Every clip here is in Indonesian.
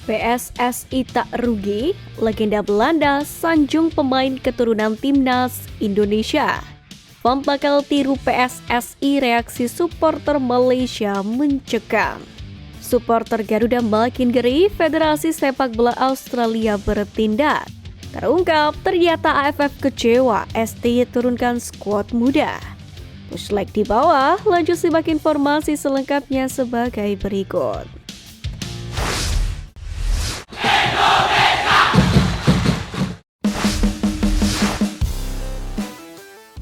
PSSI tak rugi, legenda Belanda sanjung pemain keturunan timnas Indonesia. FAM bakal tiru PSSI, reaksi supporter Malaysia mencekam. Supporter Garuda makin geri, Federasi Sepak Bola Australia bertindak. Terungkap ternyata AFF kecewa STY turunkan skuad muda. Push like di bawah, lanjut simak informasi selengkapnya sebagai berikut.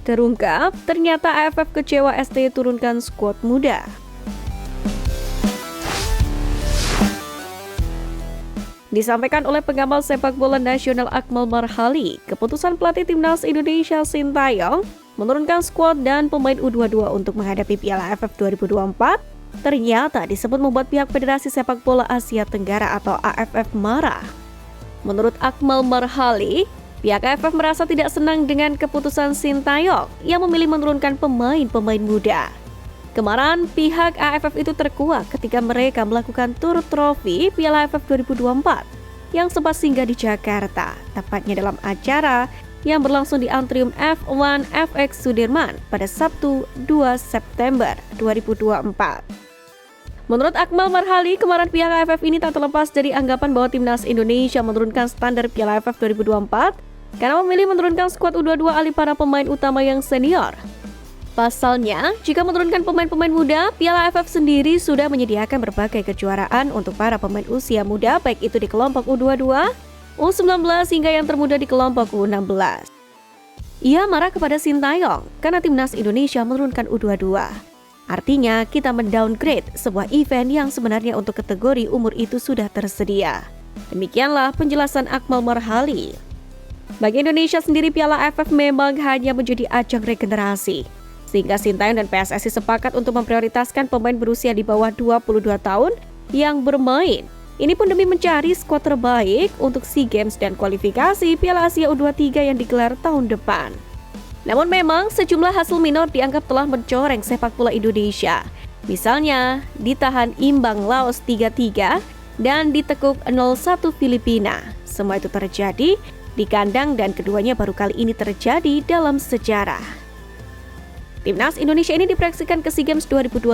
Terungkap, ternyata AFF kecewa STY turunkan skuad muda. Disampaikan oleh pengamal sepak bola nasional Akmal Marhali, keputusan pelatih timnas Indonesia Sintayong menurunkan skuad dan pemain U22 untuk menghadapi Piala AFF 2024 ternyata disebut membuat pihak Federasi Sepak Bola Asia Tenggara atau AFF marah. Menurut Akmal Marhali, pihak AFF merasa tidak senang dengan keputusan Sintayong yang memilih menurunkan pemain-pemain muda. Kemarin, pihak AFF itu terkuak ketika mereka melakukan tur trofi Piala AFF 2024 yang sempat singgah di Jakarta, tepatnya dalam acara yang berlangsung di Atrium F1 FX Sudirman pada Sabtu 2 September 2024. Menurut Akmal Marhali, kemarin pihak AFF ini tak terlepas dari anggapan bahwa timnas Indonesia menurunkan standar Piala AFF 2024 karena memilih menurunkan skuad U22 alih para pemain utama yang senior. Pasalnya, jika menurunkan pemain-pemain muda, Piala AFF sendiri sudah menyediakan berbagai kejuaraan untuk para pemain usia muda, baik itu di kelompok U22, U19 hingga yang termuda di kelompok U16. Ia marah kepada Sintayong karena timnas Indonesia menurunkan U22. Artinya, kita mendowngrade sebuah event yang sebenarnya untuk kategori umur itu sudah tersedia. Demikianlah penjelasan Akmal Marhali. Bagi Indonesia sendiri, Piala AFF memang hanya menjadi ajang regenerasi, sehingga Sintayong dan PSSI sepakat untuk memprioritaskan pemain berusia di bawah 22 tahun yang bermain. Ini pun demi mencari skuad terbaik untuk SEA Games dan kualifikasi Piala Asia U23 yang digelar tahun depan. Namun memang sejumlah hasil minor dianggap telah mencoreng sepak bola Indonesia. Misalnya, ditahan imbang Laos 3-3 dan ditekuk 0-1 Filipina. Semua itu terjadi di kandang dan keduanya baru kali ini terjadi dalam sejarah. Timnas Indonesia ini diproyeksikan ke SEA Games 2025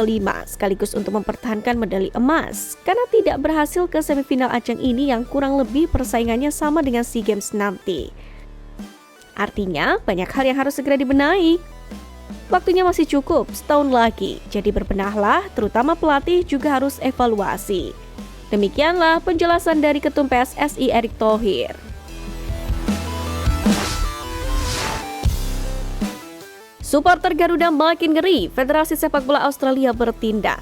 sekaligus untuk mempertahankan medali emas karena tidak berhasil ke semifinal ajang ini yang kurang lebih persaingannya sama dengan SEA Games nanti. Artinya banyak hal yang harus segera dibenahi. Waktunya masih cukup setahun lagi, jadi berbenahlah, terutama pelatih juga harus evaluasi. Demikianlah penjelasan dari Ketum PSSI Erick Thohir. Supporter Garuda makin ngeri, Federasi Sepak Bola Australia bertindak.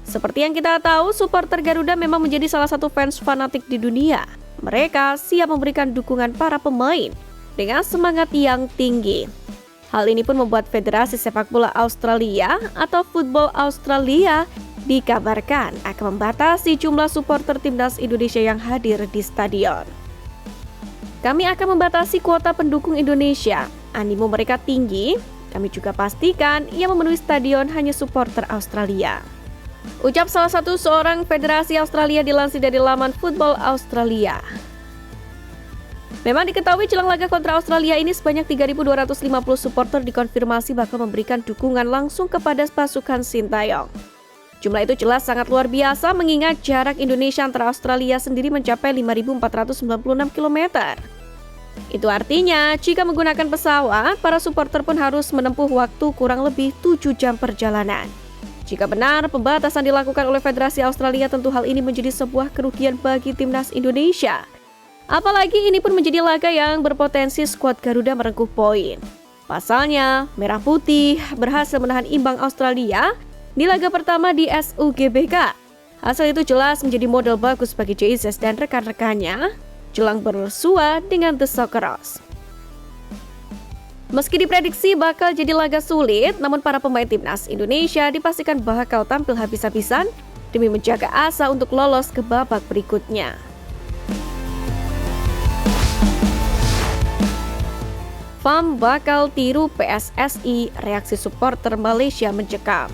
Seperti yang kita tahu, supporter Garuda memang menjadi salah satu fans fanatik di dunia. Mereka siap memberikan dukungan para pemain dengan semangat yang tinggi. Hal ini pun membuat Federasi Sepak Bola Australia atau Football Australia dikabarkan akan membatasi jumlah supporter timnas Indonesia yang hadir di stadion. Kami akan membatasi kuota pendukung Indonesia. Animo mereka tinggi. Kami juga pastikan yang memenuhi stadion hanya supporter Australia. Ucap salah satu seorang Federasi Australia dilansir dari laman Football Australia. Memang diketahui jelang laga kontra Australia ini sebanyak 3.250 supporter dikonfirmasi bakal memberikan dukungan langsung kepada pasukan Sintayong. Jumlah itu jelas sangat luar biasa mengingat jarak Indonesia antara Australia sendiri mencapai 5.496 km. Itu artinya jika menggunakan pesawat, para supporter pun harus menempuh waktu kurang lebih 7 jam perjalanan. Jika benar pembatasan dilakukan oleh Federasi Australia, tentu hal ini menjadi sebuah kerugian bagi timnas Indonesia. Apalagi ini pun menjadi laga yang berpotensi skuad Garuda merengkuh poin. Pasalnya, Merah Putih berhasil menahan imbang Australia di laga pertama di SUGBK. Hasil itu jelas menjadi modal bagus bagi Jesus dan rekan-rekannya jelang bersua dengan The Socceroos. Meski diprediksi bakal jadi laga sulit, namun para pemain timnas Indonesia dipastikan bakal tampil habis-habisan demi menjaga asa untuk lolos ke babak berikutnya. FAM bakal tiru PSSI, reaksi supporter Malaysia mencekam.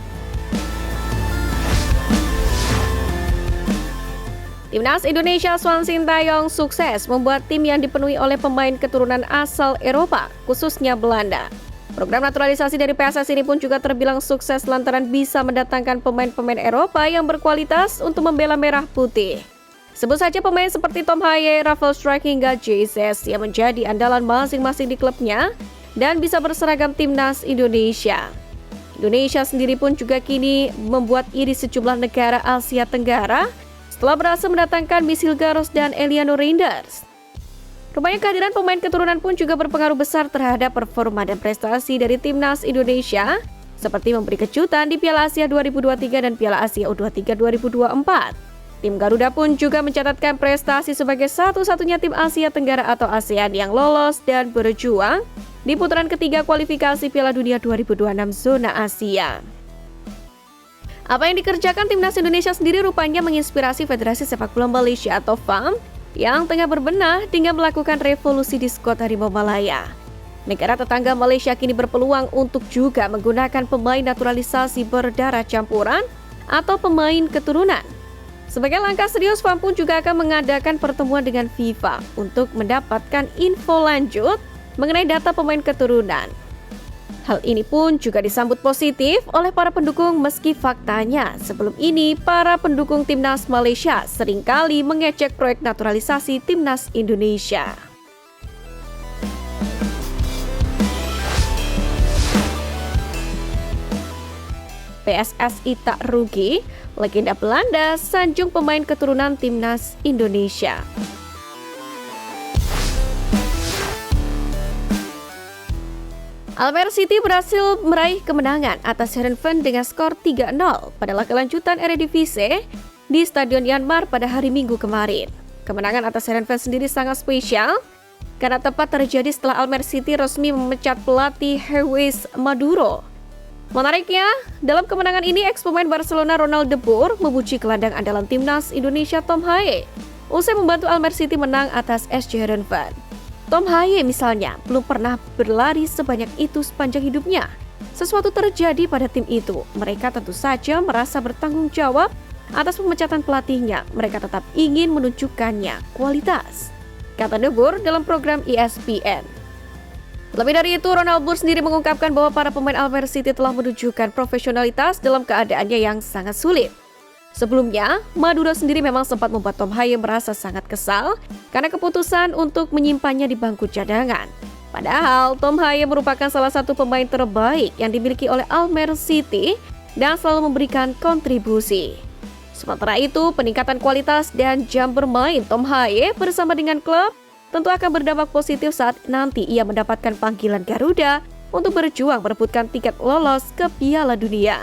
Timnas Indonesia Swan Sintayong sukses membuat tim yang dipenuhi oleh pemain keturunan asal Eropa, khususnya Belanda. Program naturalisasi dari PSSI ini pun juga terbilang sukses lantaran bisa mendatangkan pemain-pemain Eropa yang berkualitas untuk membela merah putih. Sebut saja pemain seperti Tom Haye, Rafael Struijk hingga Jesus yang menjadi andalan masing-masing di klubnya dan bisa berseragam Timnas Indonesia. Indonesia sendiri pun juga kini membuat iri sejumlah negara Asia Tenggara setelah berhasil mendatangkan Misil Garros dan Eliano Reinders. Rupanya kehadiran pemain keturunan pun juga berpengaruh besar terhadap performa dan prestasi dari Timnas Indonesia, seperti memberi kejutan di Piala Asia 2023 dan Piala Asia U23 2024. Tim Garuda pun juga mencatatkan prestasi sebagai satu-satunya tim Asia Tenggara atau ASEAN yang lolos dan berjuang di putaran ketiga kualifikasi Piala Dunia 2026 zona Asia. Apa yang dikerjakan Timnas Indonesia sendiri rupanya menginspirasi Federasi Sepak Bola Malaysia atau FAM yang tengah berbenah dengan melakukan revolusi di skuad Harimau Malaya. Negara tetangga Malaysia kini berpeluang untuk juga menggunakan pemain naturalisasi berdarah campuran atau pemain keturunan. Sebagai langkah serius, FAM pun juga akan mengadakan pertemuan dengan FIFA untuk mendapatkan info lanjut mengenai data pemain keturunan. Hal ini pun juga disambut positif oleh para pendukung meski faktanya sebelum ini para pendukung Timnas Malaysia seringkali mengecek proyek naturalisasi Timnas Indonesia. PSSI tak rugi, legenda Belanda sanjung pemain keturunan Timnas Indonesia. Almere City berhasil meraih kemenangan atas Heerenveen dengan skor 3-0 pada laga lanjutan Eredivisie di Stadion Janmar pada hari Minggu kemarin. Kemenangan atas Heerenveen sendiri sangat spesial karena tepat terjadi setelah Almere City resmi memecat pelatih Herwijs Maduro. Menariknya, dalam kemenangan ini ex-pemain Barcelona Ronald de Boer memuji gelandang andalan Timnas Indonesia Tom Haye usai membantu Almere City menang atas SC Heerenveen. Tom Haye misalnya belum pernah berlari sebanyak itu sepanjang hidupnya. Sesuatu terjadi pada tim itu. Mereka tentu saja merasa bertanggung jawab atas pemecatan pelatihnya. Mereka tetap ingin menunjukkannya kualitas, kata De Boer dalam program ESPN. Lebih dari itu, Ronald Boer sendiri mengungkapkan bahwa para pemain Almere City telah menunjukkan profesionalitas dalam keadaannya yang sangat sulit. Sebelumnya, Maduro sendiri memang sempat membuat Tom Haye merasa sangat kesal karena keputusan untuk menyimpannya di bangku cadangan. Padahal, Tom Haye merupakan salah satu pemain terbaik yang dimiliki oleh Almere City dan selalu memberikan kontribusi. Sementara itu, peningkatan kualitas dan jam bermain Tom Haye bersama dengan klub tentu akan berdampak positif saat nanti ia mendapatkan panggilan Garuda untuk berjuang merebutkan tiket lolos ke Piala Dunia.